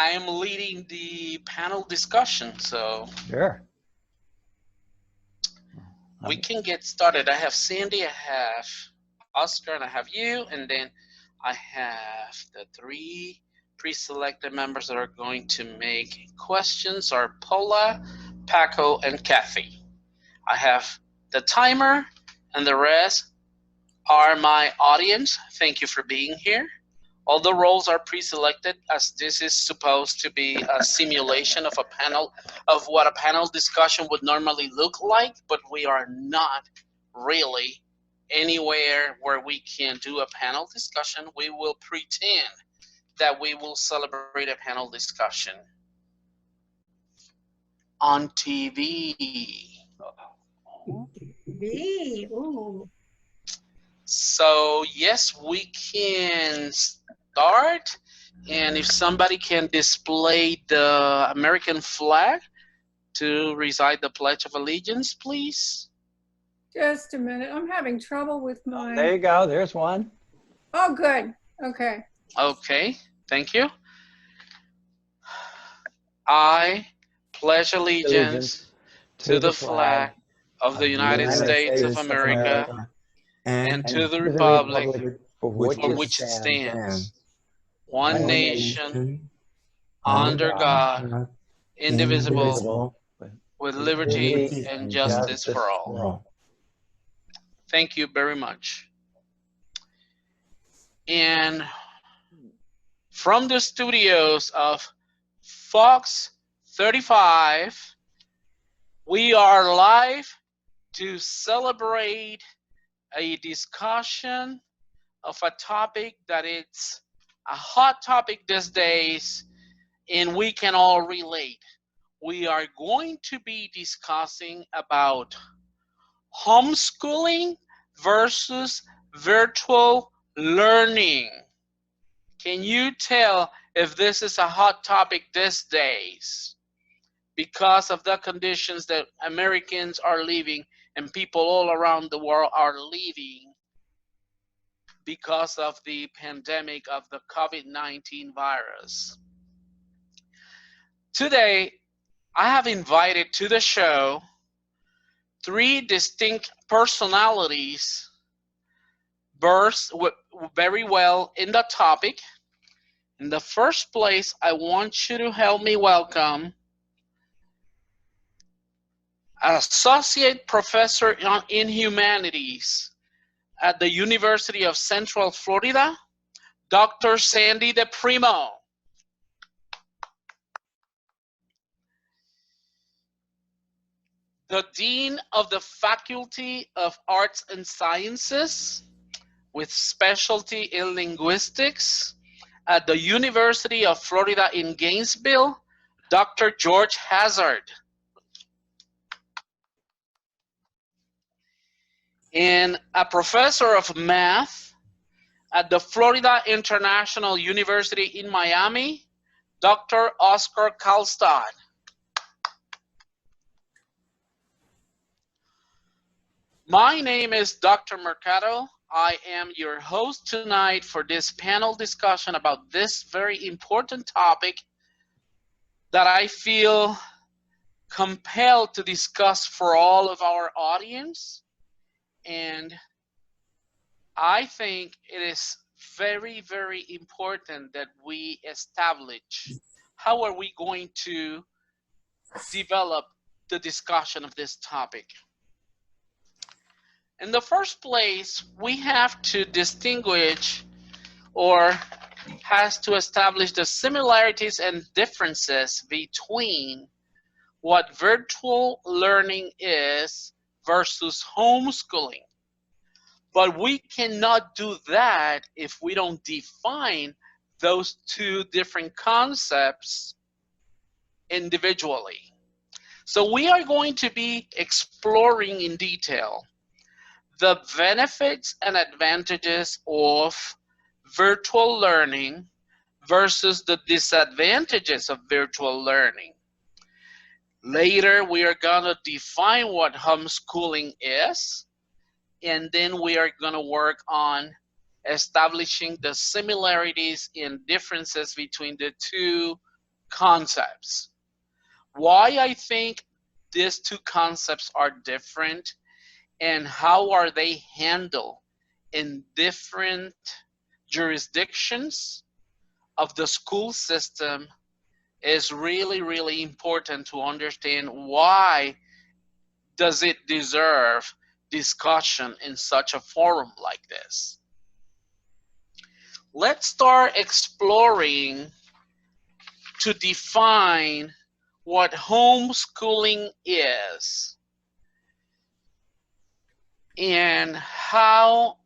I'm leading the panel discussion, so Sure. we can get started. I have Cindy, I have Oscar, and I have you, and then I have the three pre-selected members that are going to make questions are Paula, Paco, and Kathy. I have the timer, and the rest are my audience. Thank you for being here. All the roles are pre-selected, as this is supposed to be a simulation of a panel, of what a panel discussion would normally look like, but we are not really anywhere where we can do a panel discussion. We will pretend that we will celebrate a panel discussion on TV. TV. Ooh. So yes, we can start, and if somebody can display the American flag to recite the Pledge of Allegiance, please. Just a minute. I'm having trouble with my. There you go. There's one. Oh, good. Okay. Okay, thank you. I pledge allegiance to the flag of the United States of America and to the republic for which it stands, one nation, under God, indivisible, with liberty and justice for all. Thank you very much. And from the studios of Fox 35, we are live to celebrate a discussion of a topic that it's a hot topic these days, and we can all relate. We are going to be discussing about homeschooling versus virtual learning. Can you tell if this is a hot topic these days? Because of the conditions that Americans are living and people all around the world are living because of the pandemic of the COVID-19 virus. Today, I have invited to the show three distinct personalities versed very well in the topic. In the first place, I want you to help me welcome Associate Professor in Humanities at the University of Central Florida, Dr. Sandy DePrimo. The Dean of the Faculty of Arts and Sciences with specialty in linguistics at the University of Florida in Gainesville, Dr. George Hazard. And a professor of math at the Florida International University in Miami, Dr. Oscar Karlstad. My name is Dr. Mercado. I am your host tonight for this panel discussion about this very important topic that I feel compelled to discuss for all of our audience. And I think it is very, very important that we establish how are we going to develop the discussion of this topic. In the first place, we have to distinguish or has to establish the similarities and differences between what virtual learning is versus homeschooling. But we cannot do that if we don't define those two different concepts individually. So we are going to be exploring in detail the benefits and advantages of virtual learning versus the disadvantages of virtual learning. Later, we are going to define what homeschooling is, and then we are going to work on establishing the similarities and differences between the two concepts. Why I think these two concepts are different and how are they handled in different jurisdictions of the school system is really, really important to understand why does it deserve discussion in such a forum like this. Let's start exploring to define what homeschooling is and how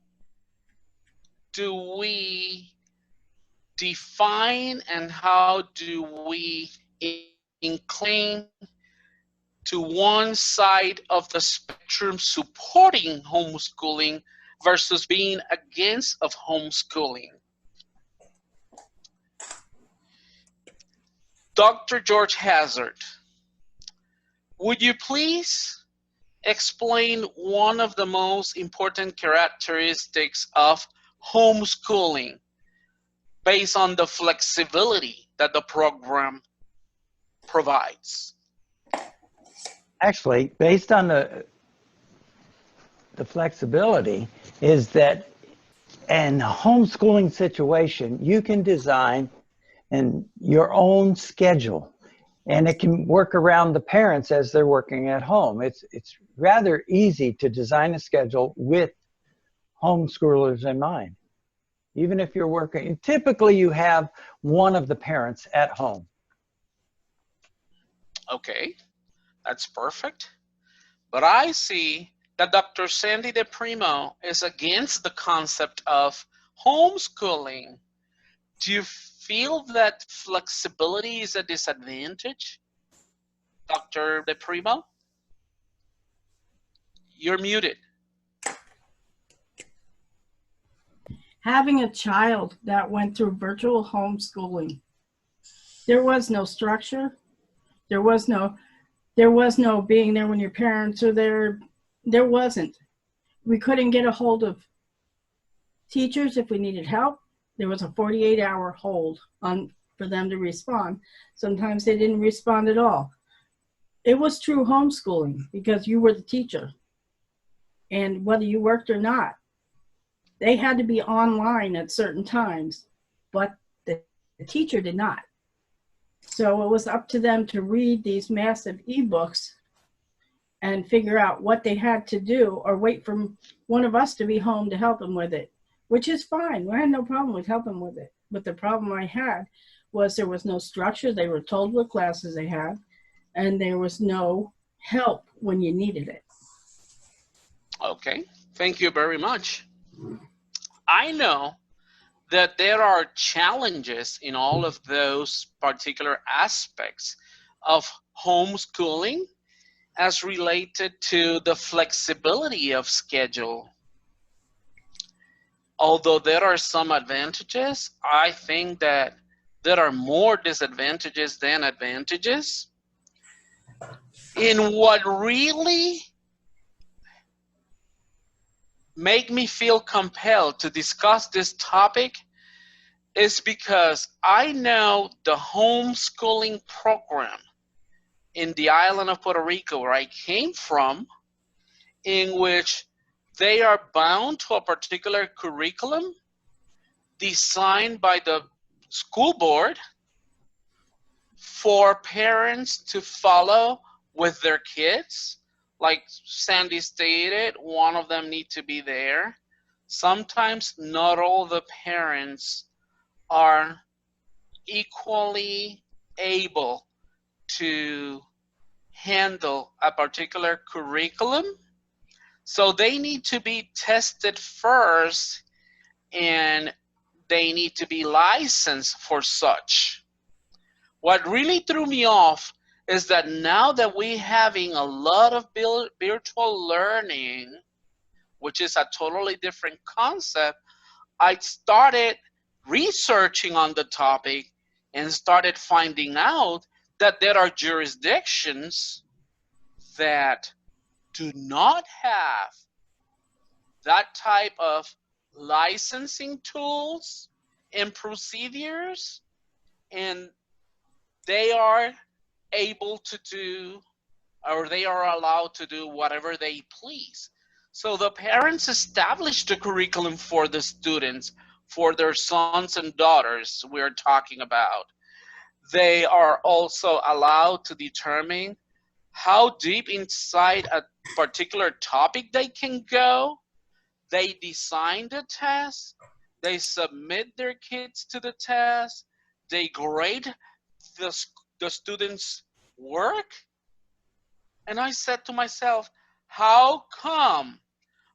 do we define and how do we incline to one side of the spectrum supporting homeschooling versus being against of homeschooling. Dr. George Hazard, would you please explain one of the most important characteristics of homeschooling based on the flexibility that the program provides? Actually, based on the flexibility is that in a homeschooling situation, you can design your own schedule, and it can work around the parents as they're working at home. It's rather easy to design a schedule with homeschoolers in mind. Even if you're working, typically you have one of the parents at home. Okay, that's perfect. But I see that Dr. Sandy DePrimo is against the concept of homeschooling. Do you feel that flexibility is a disadvantage? Dr. DePrimo? You're muted. Having a child that went through virtual homeschooling, there was no structure. There was no being there when your parents are there. There wasn't. We couldn't get a hold of teachers if we needed help. There was a 48-hour hold for them to respond. Sometimes they didn't respond at all. It was true homeschooling because you were the teacher. And whether you worked or not, they had to be online at certain times, but the teacher did not. So it was up to them to read these massive ebooks and figure out what they had to do or wait for one of us to be home to help them with it, which is fine. I had no problem with helping with it. But the problem I had was there was no structure. They were told what classes they had, and there was no help when you needed it. Okay, thank you very much. I know that there are challenges in all of those particular aspects of homeschooling as related to the flexibility of schedule. Although there are some advantages, I think that there are more disadvantages than advantages. In what really make me feel compelled to discuss this topic is because I know the homeschooling program in the island of Puerto Rico where I came from, in which they are bound to a particular curriculum designed by the school board for parents to follow with their kids. Like Sandy stated, one of them need to be there. Sometimes not all the parents are equally able to handle a particular curriculum. So they need to be tested first and they need to be licensed for such. What really threw me off is that now that we're having a lot of virtual learning, which is a totally different concept, I started researching on the topic and started finding out that there are jurisdictions that do not have that type of licensing tools and procedures, and they are able to do, or they are allowed to do whatever they please. So the parents establish the curriculum for the students, for their sons and daughters we're talking about. They are also allowed to determine how deep inside a particular topic they can go. They design the test, they submit their kids to the test, they grade the students' work. And I said to myself, how come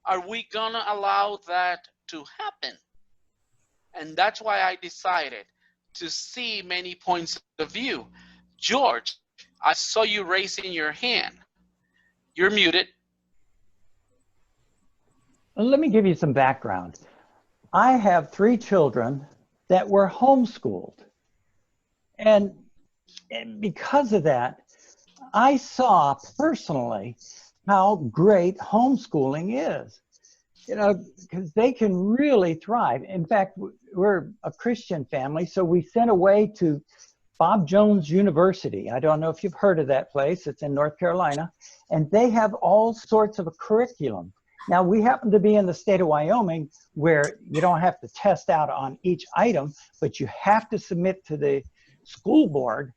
are we gonna allow that to happen? And that's why I decided to see many points of view. George, I saw you raising your hand. You're muted. Let me give you some background. I have 3 children that were homeschooled. And because of that, I saw personally how great homeschooling is. You know, because they can really thrive. In fact, we're a Christian family, so we sent away to Bob Jones University. I don't know if you've heard of that place. It's in North Carolina, and they have all sorts of a curriculum. Now, we happen to be in the state of Wyoming where you don't have to test out on each item, but you have to submit to the school board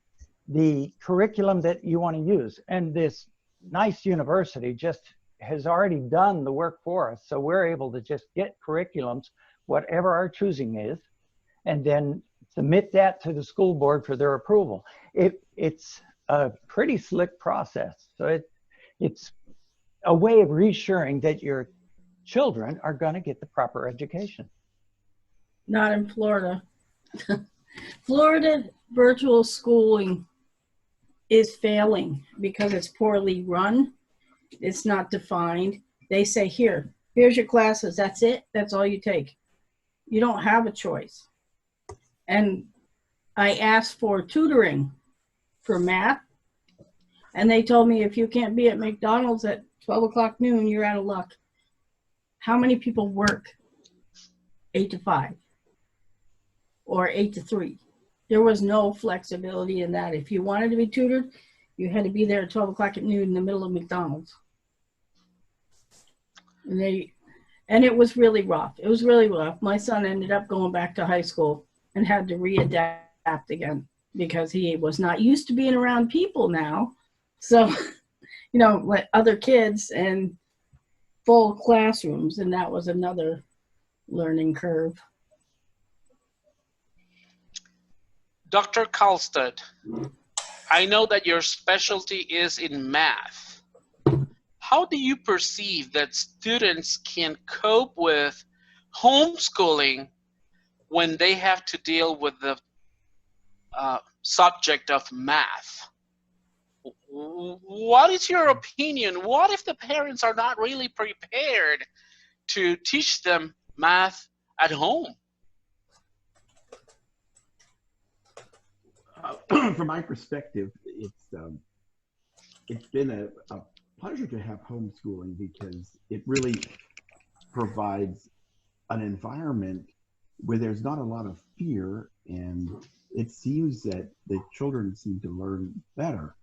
the curriculum that you want to use. And this nice university just has already done the work for us. So we're able to just get curriculums, whatever our choosing is, and then submit that to the school board for their approval. It's a pretty slick process. So it's a way of reassuring that your children are going to get the proper education. Not in Florida. Florida virtual schooling is failing because it's poorly run. It's not defined. They say, here's your classes. That's it. That's all you take. You don't have a choice. And I asked for tutoring for math, and they told me if you can't be at McDonald's at 12 o'clock noon, you're out of luck. How many people work 8 to 5 or 8 to 3? There was no flexibility in that. If you wanted to be tutored, you had to be there at 12 o'clock at noon in the middle of McDonald's. And it was really rough. It was really rough. My son ended up going back to high school and had to readapt again because he was not used to being around people now. So, you know, like other kids and full classrooms, and that was another learning curve. Dr. Kalstad, I know that your specialty is in math. How do you perceive that students can cope with homeschooling when they have to deal with the subject of math? What is your opinion? What if the parents are not really prepared to teach them math at home? From my perspective, it's been a pleasure to have homeschooling because it really provides an environment where there's not a lot of fear, and it seems that the children seem to learn better.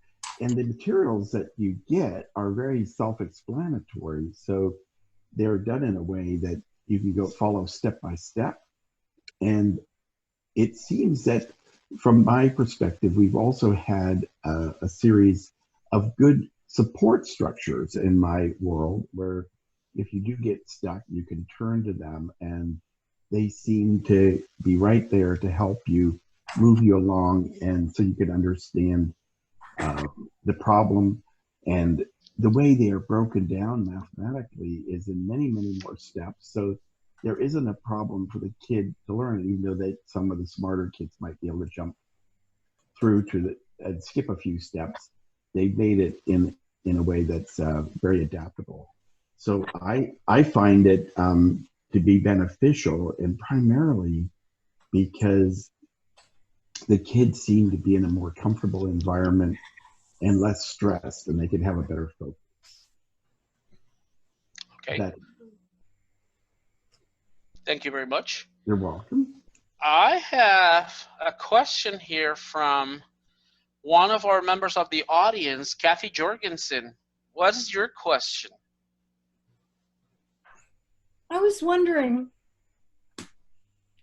And the materials that you get are very self-explanatory, so they're done in a way that you can go follow step by step. And it seems that from my perspective, we've also had a series of good support structures in my world where if you do get stuck, you can turn to them and they seem to be right there to help you, move you along, and so you can understand the problem. And the way they are broken down mathematically is in many, many more steps. So there isn't a problem for the kid to learn, even though that some of the smarter kids might be able to jump through to and skip a few steps. They've made it in a way that's very adaptable. So I find it to be beneficial, and primarily because the kids seem to be in a more comfortable environment and less stressed, and they can have a better focus. Okay. Thank you very much. You're welcome. I have a question here from one of our members of the audience, Kathy Jorgensen. What is your question? I was wondering,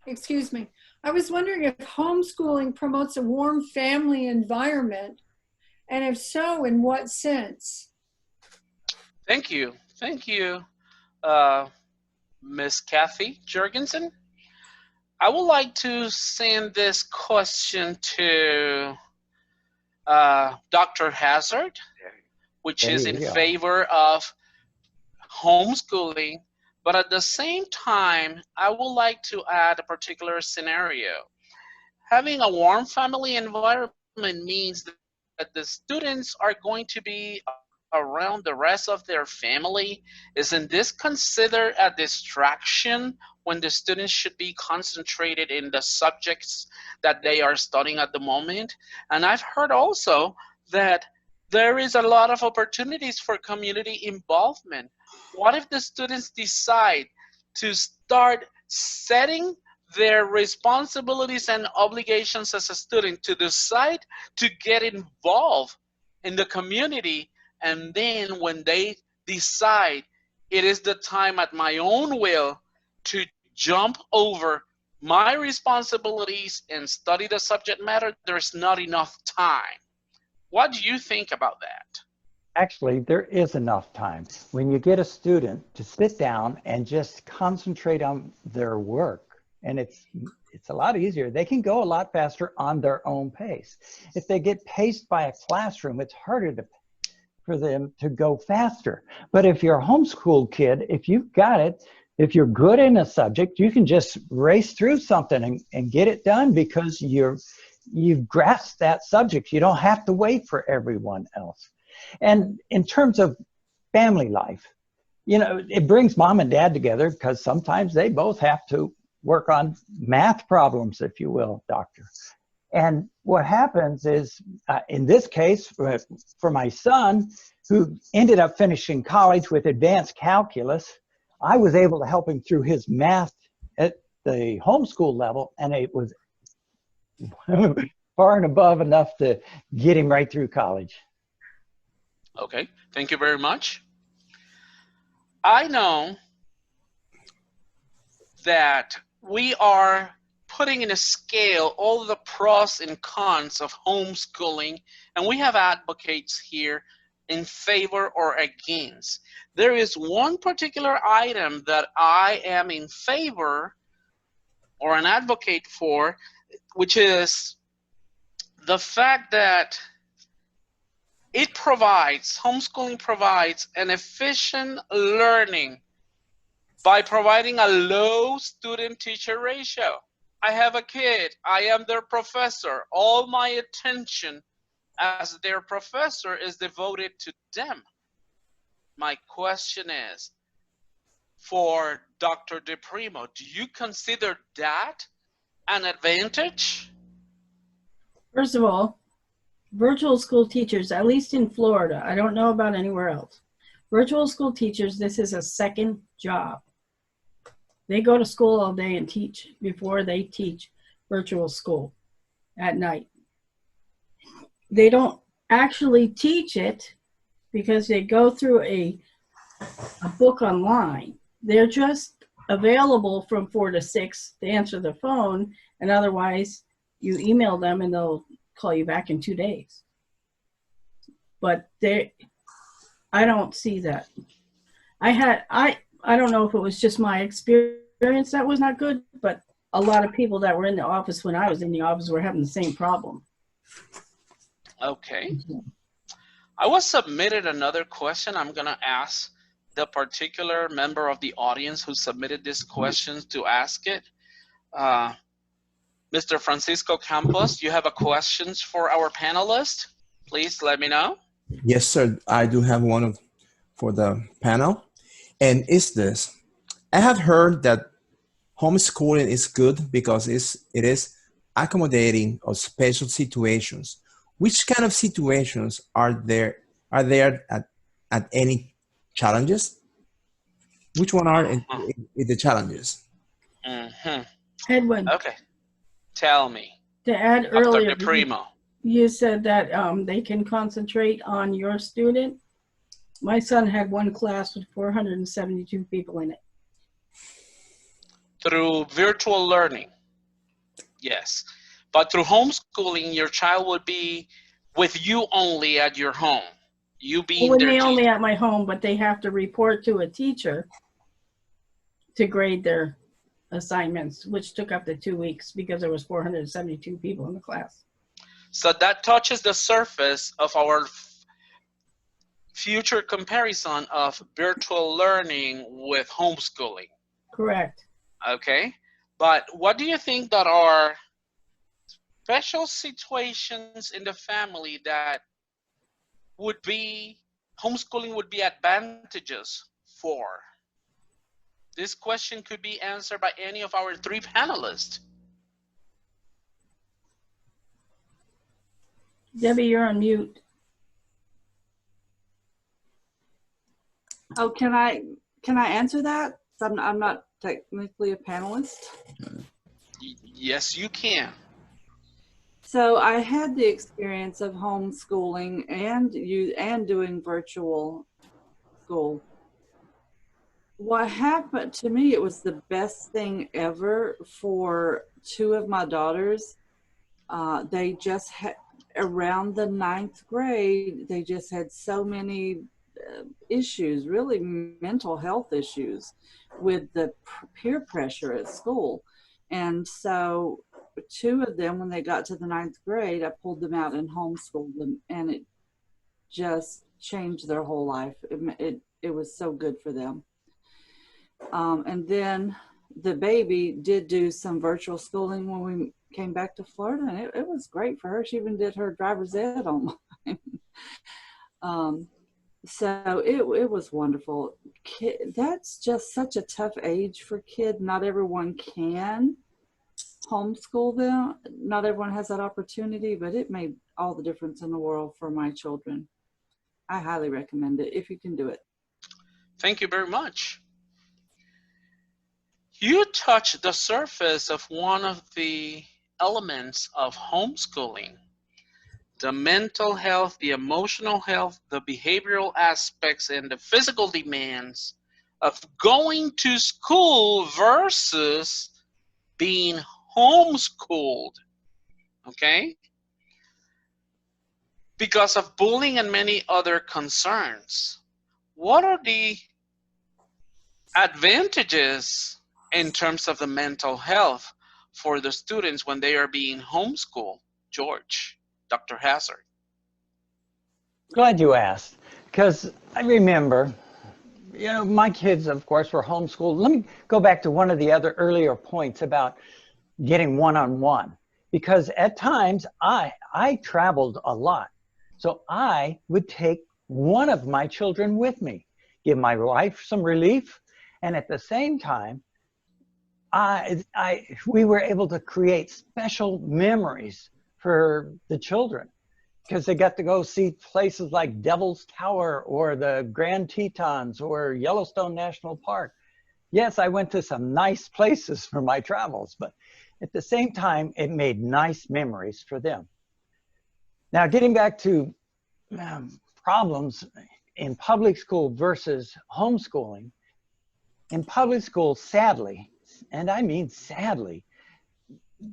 excuse me, I was wondering if homeschooling promotes a warm family environment, and if so, in what sense? Thank you. Thank you, Miss Kathy Jorgensen. I would like to send this question to Dr. Hazard, which is in favor of homeschooling, but at the same time, I would like to add a particular scenario. Having a warm family environment means that the students are going to be around the rest of their family. Isn't this considered a distraction when the students should be concentrated in the subjects that they are studying at the moment? And I've heard also that there is a lot of opportunities for community involvement. What if the students decide to start setting their responsibilities and obligations as a student, to decide to get involved in the community, and then when they decide it is the time at my own will to jump over my responsibilities and study the subject matter, there's not enough time. What do you think about that? Actually, there is enough time. When you get a student to sit down and just concentrate on their work, and it's a lot easier. They can go a lot faster on their own pace. If they get paced by a classroom, it's harder for them to go faster. But if you're a homeschooled kid, if you've got it, if you're good in a subject, you can just race through something and get it done because you've grasped that subject. You don't have to wait for everyone else. And in terms of family life, you know, it brings mom and dad together because sometimes they both have to work on math problems, if you will, doctor. And what happens is, in this case, for my son, who ended up finishing college with advanced calculus, I was able to help him through his math at the homeschool level, and it was far and above enough to get him right through college. Okay, thank you very much. I know that we are putting in a scale all the pros and cons of homeschooling, and we have advocates here in favor or against. There is one particular item that I am in favor or an advocate for, which is the fact that homeschooling provides an efficient learning by providing a low student-teacher ratio. I have a kid, I am their professor. All my attention as their professor is devoted to them. My question is, for Dr. DePrimo, do you consider that an advantage? First of all, virtual school teachers, at least in Florida, I don't know about anywhere else. Virtual school teachers, this is a second job. They go to school all day and teach before they teach virtual school at night. They don't actually teach it because they go through a book online. They're just available from 4 to 6 to answer the phone, and otherwise you email them and they'll call you back in 2 days. But I don't see that. I don't know if it was just my experience that was not good, but a lot of people that were in the office when I was in the office were having the same problem. Okay. I was submitted another question. I'm going to ask the particular member of the audience who submitted this question to ask it. Mr. Francisco Campos, you have a question for our panelists? Please let me know. Yes, sir. I do have one for the panel. And it's this. I have heard that homeschooling is good because it is accommodating of special situations. Which kind of situations are there at any challenges? Which one are in the challenges? Edwin. Okay. Tell me. To add Dr. earlier. DePrimo. You said that they can concentrate on your student. My son had one class with 472 people in it. Through virtual learning, yes. But through homeschooling, your child would be with you only at your home. You being When their they only teacher. at my home, but they have to report to a teacher to grade their assignments, which took up to 2 weeks because there was 472 people in the class. So that touches the surface of our future comparison of virtual learning with homeschooling. Correct. Okay, but what do you think that are special situations in the family that would be homeschooling would be advantageous for? This question could be answered by any of our three panelists. Debbie, you're on mute. Oh, can I answer that? I'm not technically a panelist. Yes, you can. So I had the experience of homeschooling and doing virtual school. What happened to me, it was the best thing ever for two of my daughters. They just had, around the 9th grade, they just had so many issues, really mental health issues with the peer pressure at school. And so two of them, when they got to the 9th grade, I pulled them out and homeschooled them, and it just changed their whole life. It was so good for them. And then the baby did do some virtual schooling when we came back to Florida, and it was great for her. She even did her driver's ed online. So it was wonderful. That's just such a tough age for kids. Not everyone can homeschool them. Not everyone has that opportunity, but it made all the difference in the world for my children. I highly recommend it if you can do it. Thank you very much. You touched the surface of one of the elements of homeschooling. The mental health, the emotional health, the behavioral aspects, and the physical demands of going to school versus being homeschooled, okay? Because of bullying and many other concerns. What are the advantages in terms of the mental health for the students when they are being homeschooled? George, Dr. Hazard. Glad you asked, because I remember, my kids, of course, were homeschooled. Let me go back to one of the other earlier points about getting one-on-one, because at times I traveled a lot. So I would take one of my children with me, give my wife some relief, and at the same time, we were able to create special memories for the children, because they got to go see places like Devil's Tower or the Grand Tetons or Yellowstone National Park. Yes, I went to some nice places for my travels, but at the same time, it made nice memories for them. Now, getting back to problems in public school versus homeschooling, in public school, sadly, and I mean sadly,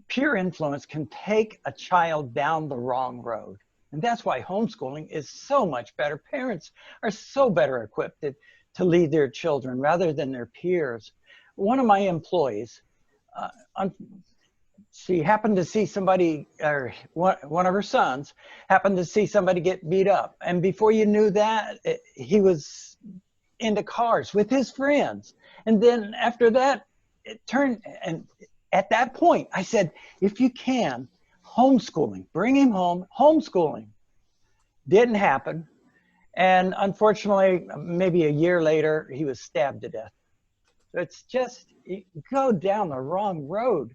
peer influence can take a child down the wrong road. And that's why homeschooling is so much better. Parents are so better equipped to lead their children rather than their peers. One of my employees, she happened to see somebody, or one of her sons happened to see somebody get beat up. And before you knew that, he was into cars with his friends. And then after that, it turned, and at that point, I said, if you can, homeschooling, bring him home, homeschooling. Didn't happen. And unfortunately, maybe a year later, he was stabbed to death. So it's just, you go down the wrong road.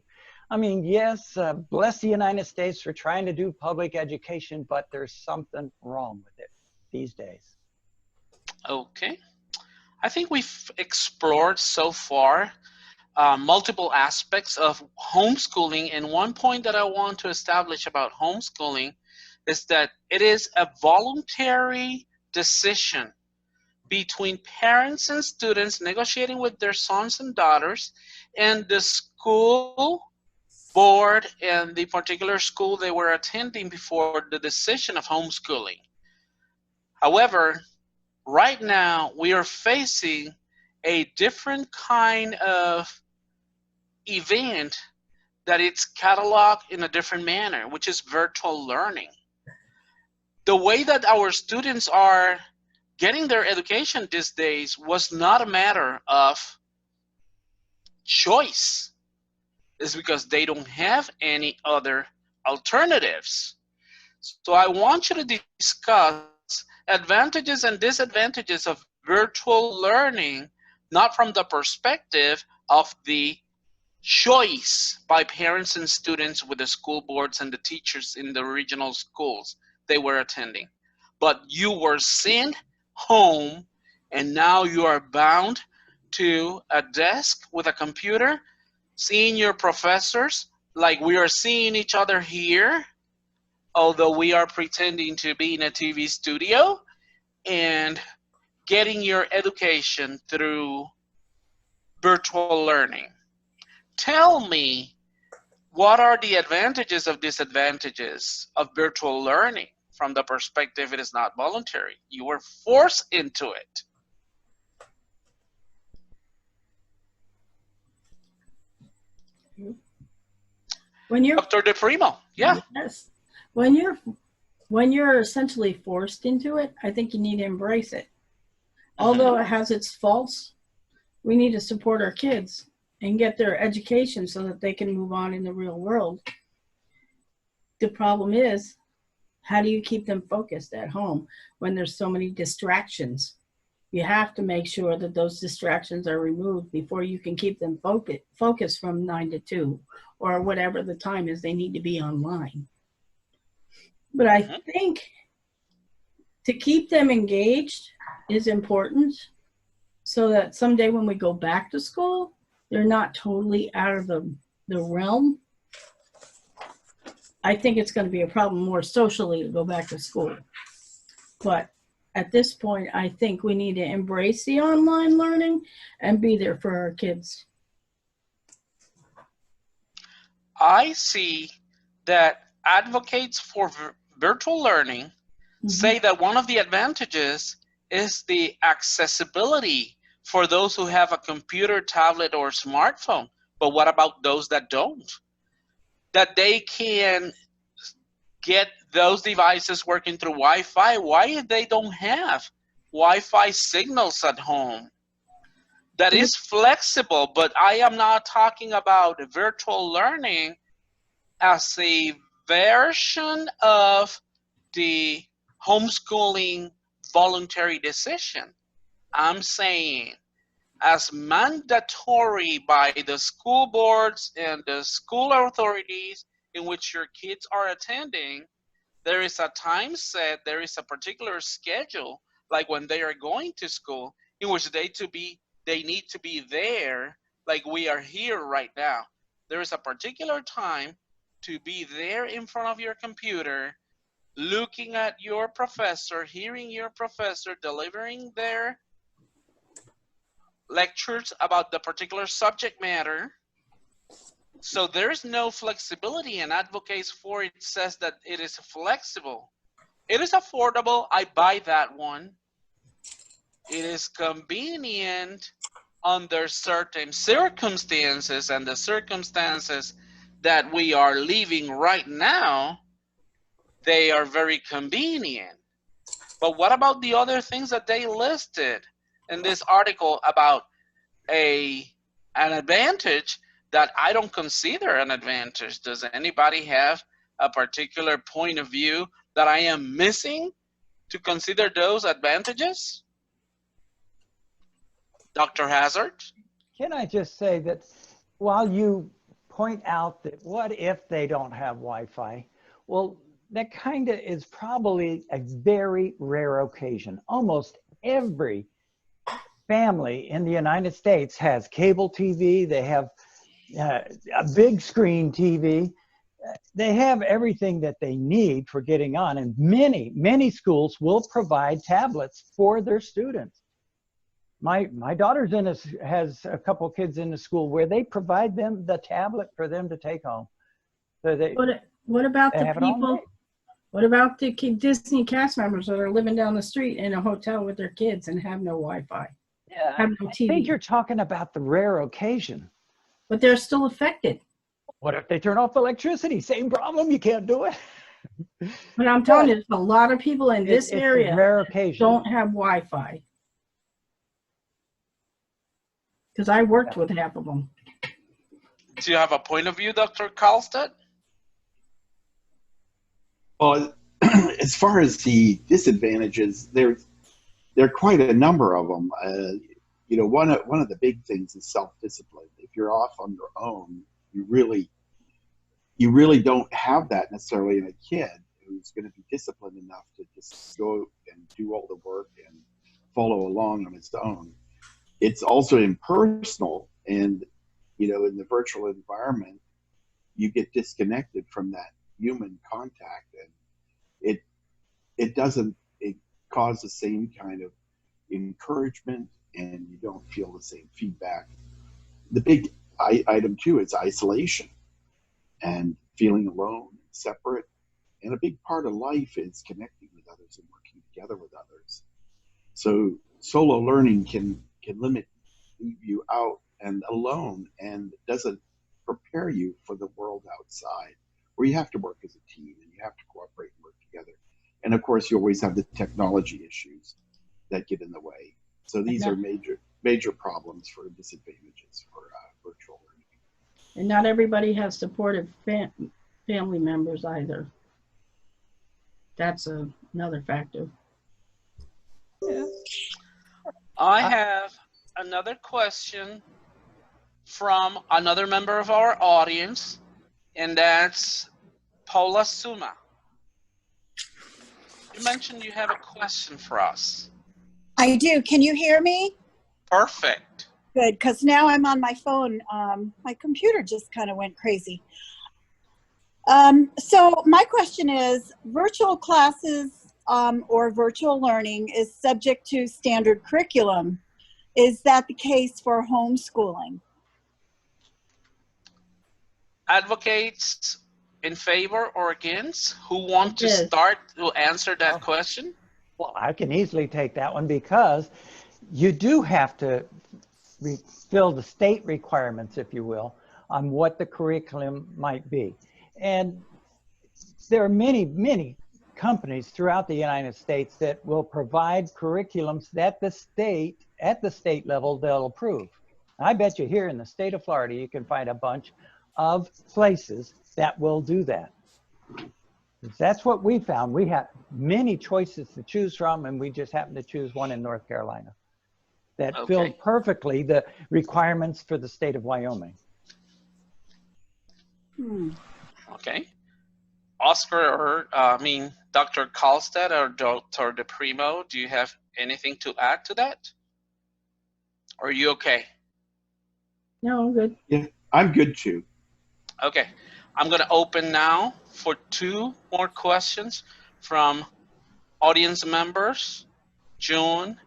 I mean, yes, bless the United States for trying to do public education, but there's something wrong with it these days. Okay. I think we've explored so far multiple aspects of homeschooling, and one point that I want to establish about homeschooling is that it is a voluntary decision between parents and students negotiating with their sons and daughters, and the school board and the particular school they were attending before the decision of homeschooling. However, right now we are facing a different kind of event that it's cataloged in a different manner, which is virtual learning. The way that our students are getting their education these days was not a matter of choice. It's because they don't have any other alternatives. So I want you to discuss advantages and disadvantages of virtual learning, not from the perspective of the choice by parents and students with the school boards and the teachers in the regional schools they were attending. But you were sent home, and now you are bound to a desk with a computer, seeing your professors like we are seeing each other here, although we are pretending to be in a TV studio, and getting your education through virtual learning. Tell me, what are the advantages of disadvantages of virtual learning from the perspective it is not voluntary? You were forced into it. When you're Dr. DePrimo, yeah. yes, when you're essentially forced into it, I think you need to embrace it. Although it has its faults, we need to support our kids and get their education so that they can move on in the real world. The problem is, how do you keep them focused at home when there's so many distractions? You have to make sure that those distractions are removed before you can keep them focused from 9 to 2 or whatever the time is they need to be online. But I think to keep them engaged is important so that someday when we go back to school, they're not totally out of the realm. I think it's going to be a problem more socially to go back to school. But at this point, I think we need to embrace the online learning and be there for our kids. I see that advocates for virtual learning say that one of the advantages is the accessibility for those who have a computer, tablet, or smartphone. But what about those that don't? That they can get those devices working through Wi-Fi. Why they don't have Wi-Fi signals at home? That is flexible, but I am not talking about virtual learning as a version of the homeschooling voluntary decision. I'm saying as mandatory by the school boards and the school authorities in which your kids are attending. There is a time set, there is a particular schedule, like when they are going to school, in which they need to be there, like we are here right now. There is a particular time to be there in front of your computer, looking at your professor, hearing your professor delivering their lectures about the particular subject matter. So there's no flexibility, and advocates for it says that it is flexible. It is affordable, I buy that one. It is convenient under certain circumstances, and the circumstances that we are living right now, they are very convenient. But what about the other things that they listed in this article about an advantage that I don't consider an advantage? Does anybody have a particular point of view that I am missing to consider those advantages? Dr. Hazard? Can I just say that while you point out that what if they don't have Wi-Fi? Well, that kind of is probably a very rare occasion. Almost every family in the United States has cable TV. They have a big screen TV. they have everything that they need for getting on, and many schools will provide tablets for their students. My daughter's has a couple kids in the school where they provide them the tablet for them to take home. So What about they the have it all people? made. What about the Disney cast members that are living down the street in a hotel with their kids and have no Wi-Fi? Yeah, Have no I think TV. you're talking about the rare occasion. But they're still affected. What if they turn off electricity? Same problem. You can't do it. But I'm telling you, a lot of people in this It's a area rare occasion. don't have Wi-Fi. Because I worked with half of them. Do you have a point of view, Dr. Karlstedt? Well, as far as the disadvantages, there are quite a number of them. You know, one of the big things is self-discipline. If you're off on your own, you really don't have that necessarily in a kid who's going to be disciplined enough to just go and do all the work and follow along on its own. It's also impersonal, and you know, in the virtual environment, you get disconnected from that human contact, and it causes the same kind of encouragement, and you don't feel the same feedback. The big item too is isolation and feeling alone, separate, and a big part of life is connecting with others and working together with others. So solo learning can leave you out and alone, and doesn't prepare you for the world outside, where you have to work as a team and you have to cooperate and work together. And of course, you always have the technology issues that get in the way. So these are major problems for disadvantages for virtual learning. And not everybody has supportive family members either. That's another factor. Yeah. I have another question from another member of our audience, and that's Paula Suma. You mentioned you have a question for us. I do. Can you hear me? Perfect. Good, because now I'm on my phone. My computer just kind of went crazy. So my question is, virtual classes or virtual learning is subject to standard curriculum. Is that the case for homeschooling? Advocates in favor or against who want to Yes. start to answer that question? Well, I can easily take that one, because you do have to fill the state requirements, if you will, on what the curriculum might be. And there are many companies throughout the United States that will provide curriculums that at the state level, they'll approve. I bet you here in the state of Florida, you can find a bunch of places that will do that. That's what we found. We have many choices to choose from, and we just happened to choose one in North Carolina that filled perfectly the requirements for the state of Wyoming. Okay. Oscar, or Dr. Karlstedt or Dr. DePrimo, do you have anything to add to that? Or are you okay? No, I'm good. Yeah, I'm good too. Okay. I'm going to open now for 2 more questions from audience members. June,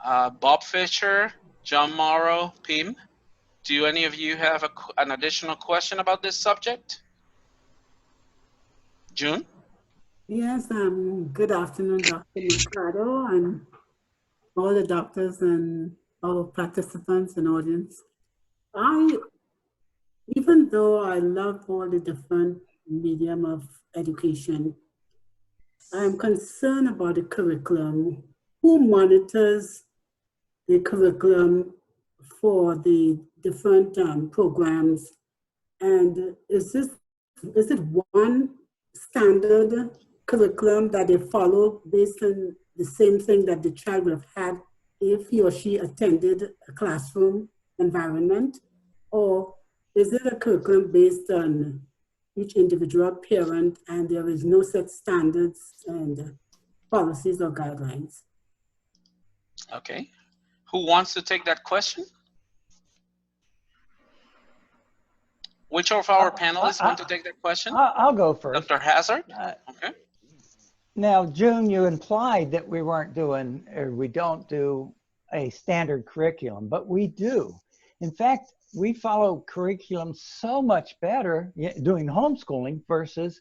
Bob Fisher, John Morrow, Pim. Do any of you have an additional question about this subject? June? Yes, good afternoon, Dr. Mercado, and all the doctors and all participants and audience. Even though I love all the different medium of education, I am concerned about the curriculum. Who monitors the curriculum for the different programs? And is it one standard curriculum that they follow based on the same thing that the child would have had if he or she attended a classroom environment? Or is it a curriculum based on each individual parent and there is no set standards and policies or guidelines? Okay. Who wants to take that question? Which of our panelists want to take that question? I'll go first. Dr. Hazard? Okay. Now, June, you implied that we weren't doing, or we don't do a standard curriculum, but we do. In fact, we follow curriculum so much better doing homeschooling versus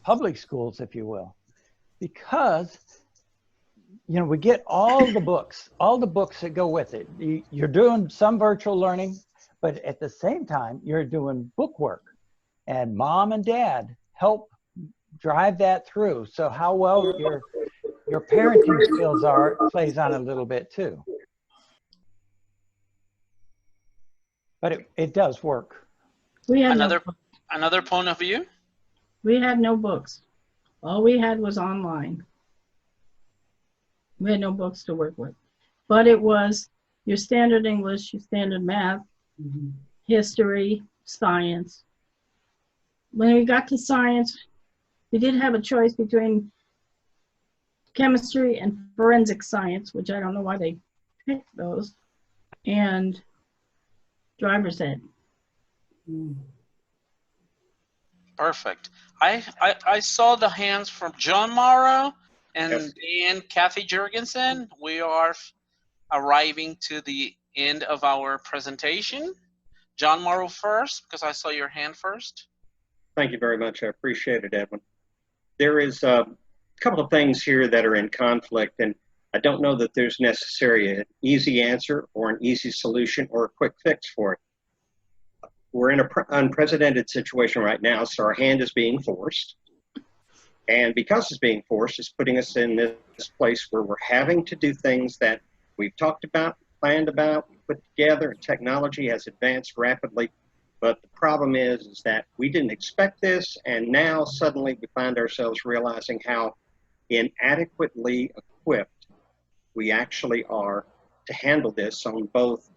public schools, if you will, because, you know, we get all the books that go with it. You're doing some virtual learning, but at the same time, you're doing book work, and mom and dad help drive that through. So how well your parenting skills are plays on a little bit too. But it does work. We had another point of view. We had no books. All we had was online. We had no books to work with. But it was your standard English, your standard math, history, science. When we got to science, we did have a choice between chemistry and forensic science, which I don't know why they picked those, and driver's ed. Perfect. I saw the hands from John Morrow and Kathy Jurgensen. We are arriving to the end of our presentation. John Morrow first, because I saw your hand first. Thank you very much. I appreciate it, Edwin. There is a couple of things here that are in conflict, and I don't know that there's necessarily an easy answer or an easy solution or a quick fix for it. We're in an unprecedented situation right now, so our hand is being forced. And because it's being forced, it's putting us in this place where we're having to do things that we've talked about, planned about, put together, and technology has advanced rapidly. But the problem is that we didn't expect this, and now suddenly we find ourselves realizing how inadequately equipped we actually are to handle this on both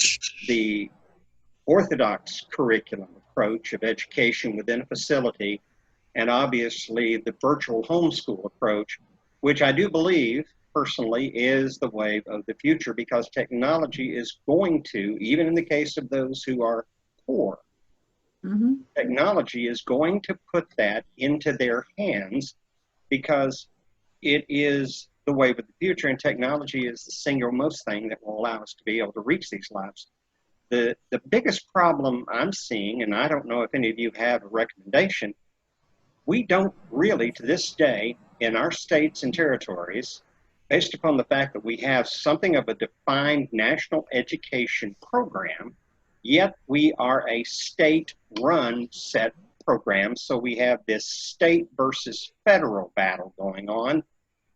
the orthodox curriculum approach of education within a facility and obviously the virtual homeschool approach, which I do believe personally is the wave of the future, because technology is going to, even in the case of those who are poor, technology is going to put that into their hands because it is the wave of the future, and technology is the single most thing that will allow us to be able to reach these lives. The biggest problem I'm seeing, and I don't know if any of you have a recommendation, we don't really, to this day, in our states and territories, based upon the fact that we have something of a defined national education program, yet we are a state-run set program, so we have this state versus federal battle going on,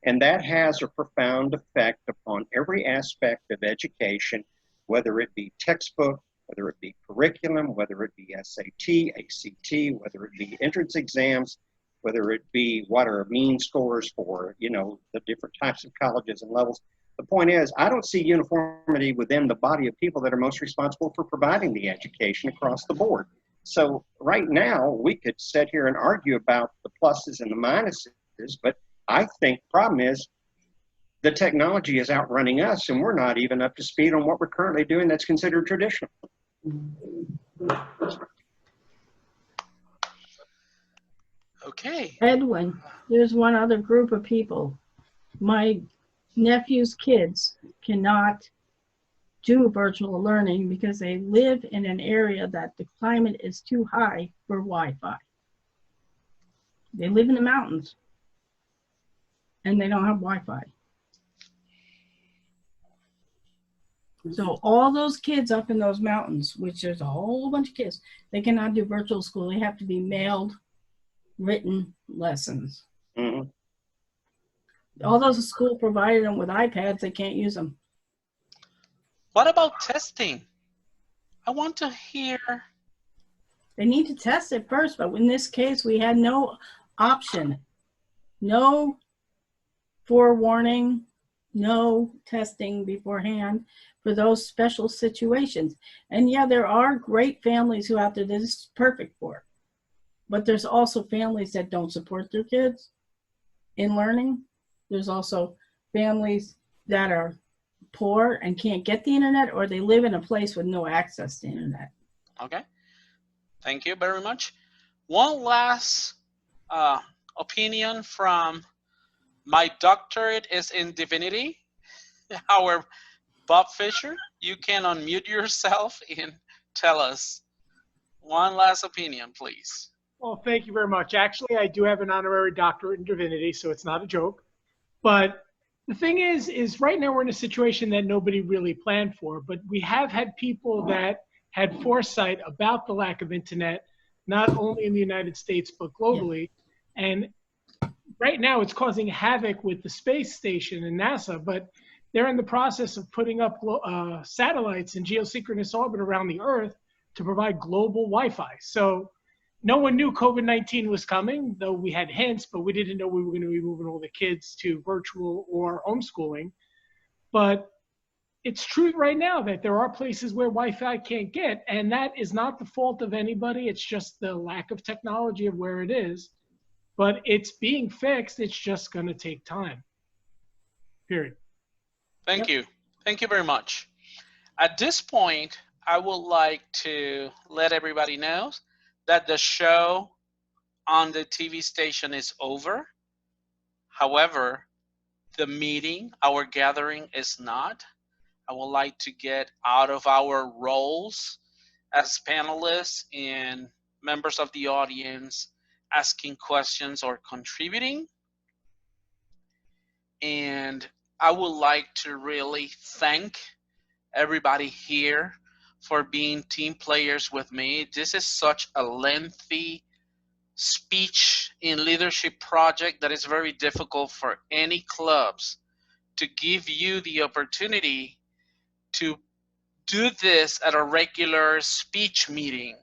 and that has a profound effect upon every aspect of education, whether it be textbook, whether it be curriculum, whether it be SAT, ACT, whether it be entrance exams, whether it be what are mean scores for, you know, the different types of colleges and levels. The point is, I don't see uniformity within the body of people that are most responsible for providing the education across the board. So right now, we could sit here and argue about the pluses and the minuses, but I think the problem is the technology is outrunning us, and we're not even up to speed on what we're currently doing that's considered traditional. Okay. Edwin, there's one other group of people. My nephew's kids cannot do virtual learning because they live in an area that the climate is too high for Wi-Fi. They live in the mountains and they don't have Wi-Fi. So all those kids up in those mountains, which there's a whole bunch of kids, they cannot do virtual school. They have to be mailed written lessons. Although the school provided them with iPads, they can't use them. What about testing? I want to hear. They need to test it first, but in this case, we had no option. No forewarning, no testing beforehand for those special situations. And yeah, there are great families who out there that this is perfect for. But there's also families that don't support their kids in learning. There's also families that are poor and can't get the internet, or they live in a place with no access to internet. Okay. Thank you very much. One last opinion from my doctorate is in divinity, our Bob Fisher. You can unmute yourself and tell us one last opinion, please. Well, thank you very much. Actually, I do have an honorary doctorate in divinity, so it's not a joke. But the thing is right now we're in a situation that nobody really planned for, but we have had people that had foresight about the lack of internet, not only in the United States, but globally. And right now it's causing havoc with the space station and NASA, but they're in the process of putting up satellites in geosynchronous orbit around the Earth to provide global Wi-Fi. So no one knew COVID-19 was coming, though we had hints, but we didn't know we were going to be moving all the kids to virtual or homeschooling. But it's true right now that there are places where Wi-Fi can't get, and that is not the fault of anybody. It's just the lack of technology of where it is. But it's being fixed. It's just going to take time. Period. Thank you. Thank you very much. At this point, I would like to let everybody know that the show on the TV station is over. However, the meeting, our gathering is not. I would like to get out of our roles as panelists and members of the audience asking questions or contributing. And I would like to really thank everybody here for being team players with me. This is such a lengthy speech in leadership project that is very difficult for any clubs to give you the opportunity to do this at a regular speech meeting.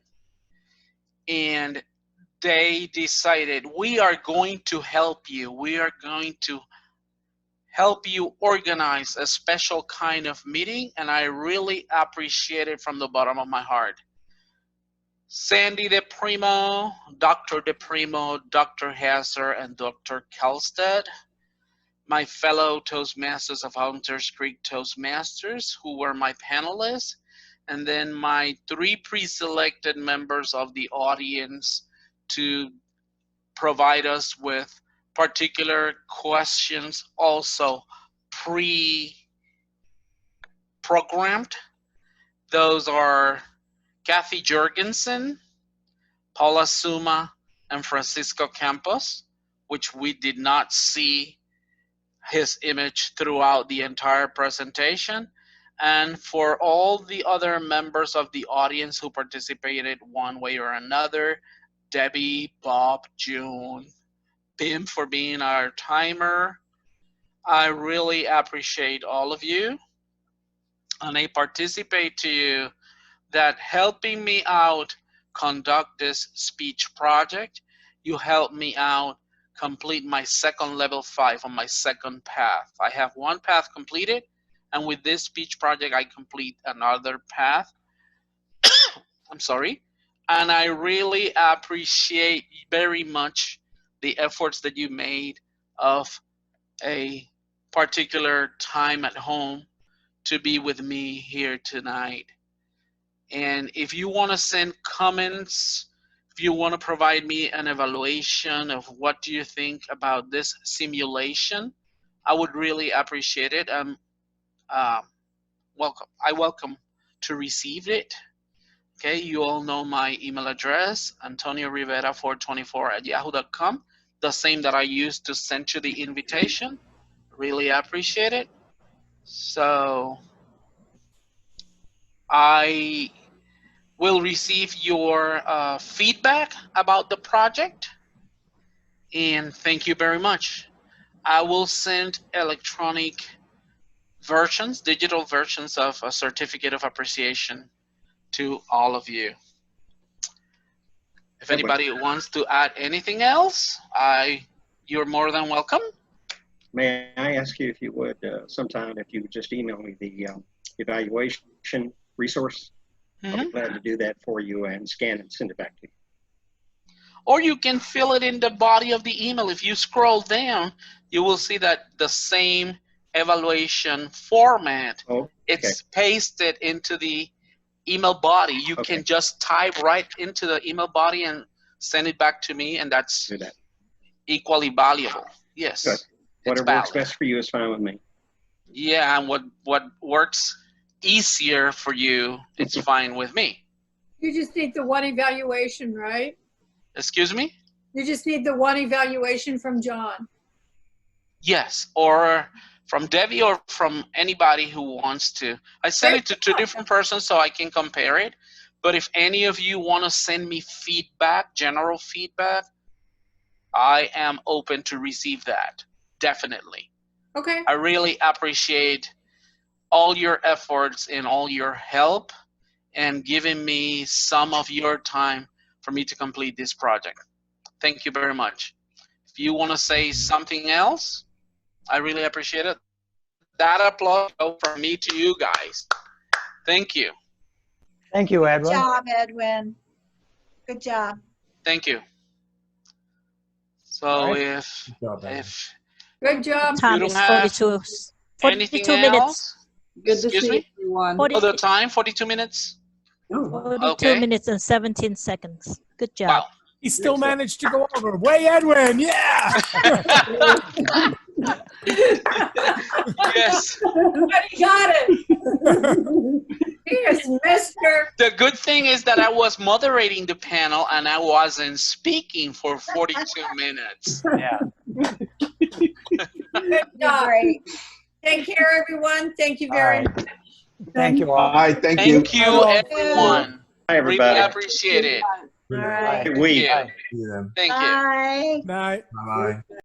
And they decided, we are going to help you. We are going to help you organize a special kind of meeting, and I really appreciate it from the bottom of my heart. Sandy DePrimo, Dr. DePrimo, Dr. Hasser, and Dr. Kelstead, my fellow Toastmasters of Hunters Creek Toastmasters, who were my panelists, and then my 3 pre-selected members of the audience to provide us with particular questions, also pre-programmed. Those are Kathy Jorgensen, Paula Suma, and Francisco Campos, which we did not see his image throughout the entire presentation. And for all the other members of the audience who participated one way or another, Debbie, Bob, June, Pim for being our timer. I really appreciate all of you. And I participate to you that helping me out conduct this speech project, you helped me out complete my second level 5 on my second path. I have one path completed, and with this speech project, I complete another path. I'm sorry. And I really appreciate very much the efforts that you made of a particular time at home to be with me here tonight. And if you want to send comments, if you want to provide me an evaluation of what do you think about this simulation, I would really appreciate it. Welcome. I welcome to receive it. Okay, you all know my email address, antoniorivera424@yahoo.com, the same that I used to send you the invitation. Really appreciate it. So I will receive your feedback about the project, and thank you very much. I will send electronic versions, digital versions of a certificate of appreciation to all of you. If anybody wants to add anything else, you're more than welcome. May I ask you if you would sometime, if you would just email me the evaluation resource? I'll be glad to do that for you and scan and send it back to you. Or you can fill it in the body of the email. If you scroll down, you will see that the same evaluation format, it's pasted into the email body. You Okay. can just type right into the email body and send it back to me, and that's Do that. equally valuable. Yes, Good. it's Whatever works valid. best for you is fine with me. Yeah, and what works easier for you, it's fine with me. You just need the one evaluation, right? Excuse me? You just need the one evaluation from John. Yes, or from Debbie or from anybody who wants to. I send it to two different persons so I can compare it. But if any of you want to send me feedback, general feedback, I am open to receive that. Definitely. Okay. I really appreciate all your efforts and all your help and giving me some of your time for me to complete this project. Thank you very much. If you want to say something else, I really appreciate it. That applause goes from me to you guys. Thank you. Thank you, Good Edwin. job, Edwin. Good job. Thank you. So All right. if Good job. you don't have 42 anything minutes. else, Good to excuse see me? everyone. 40 Oh, the time, 42 minutes? Oh, wow. 42 Okay. minutes and 17 seconds. Good job. Wow. He still managed to go over. Way Edwin, yeah. Yes. But he got it. He is Mr. The good thing is that I was moderating the panel and I wasn't speaking for 42 minutes. Yeah. Good You're job. great. Take care, everyone. Thank you All very right. much. Thank you all. All right, thank you. Thank you, everyone. Hi, Really everybody. appreciate it. All right. Thank Good week. you. See them. Thank you. Bye. Night. Bye bye.